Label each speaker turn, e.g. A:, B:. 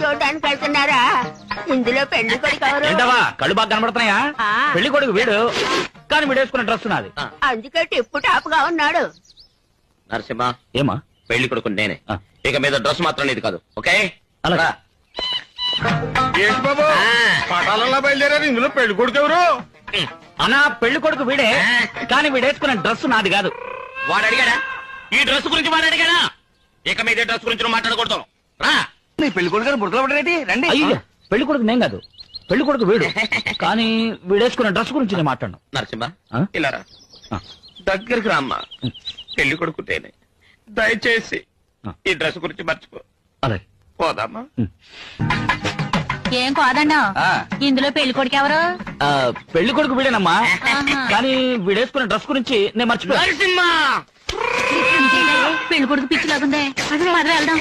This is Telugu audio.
A: చూడడానికి వెళ్తున్నారా? ఇందులో పెళ్లి కొడుకు ఎవరు?
B: ఏంటవా కళ్ళు బాగా కనబడుతున్నాయా? పెళ్లి కొడుకు వీడు, కానీ వీడు వేసుకున్న డ్రెస్ నాది.
A: అందుకే టిప్పు టాప్ గా ఉన్నాడు.
C: నరసింహ,
B: ఏమా
C: పెళ్లి కొడుకు నేనే. ఇక మీద డ్రెస్ మాత్రం నీది కాదు, ఓకే?
B: అలాగా.
D: ఏంటి బాబు పటాలలో బయలుదేరారు, ఇందులో పెళ్లి కొడుకు ఎవరు?
B: అన్నా పెళ్లి కొడుకు వీడే, కానీ వీడు వేసుకున్న డ్రెస్ నాది కాదు.
C: వాడు అడిగాడా? ఈ డ్రెస్ గురించి వాడు అడిగాడా? ఇక మీద డ్రెస్ గురించి నువ్వు మాట్లాడకూడదు. రా.
D: నీ పెళ్లి కొడుకు గారు బుడతలు పడరేటి? రండి.
B: అయ్యో పెళ్లి కొడుకు నేను కాదు, పెళ్లి కొడుకు వీడు, కానీ వీడు వేసుకున్న డ్రెస్ గురించి నేను మాట్లాడను.
C: నరసింహ,
B: ఆ?
C: ఇలా రా. దగ్గరికి రామ్మా. పెళ్లి కొడుకు నేనే. దయచేసి ఈ డ్రెస్ గురించి మర్చిపో.
B: అలాగే
C: పోదామా?
E: ఏం కాదన్నా, ఇందులో పెళ్లి కొడుకు ఎవరు?
B: పెళ్లి కొడుకు వీడేనమ్మా, కానీ వీడు వేసుకున్న డ్రెస్ గురించి నేను మర్చిపోయాను.
C: నరసింహ,
E: పెళ్లి కొడుకు పిచ్చి లేకుందే. పద వెళ్దాం.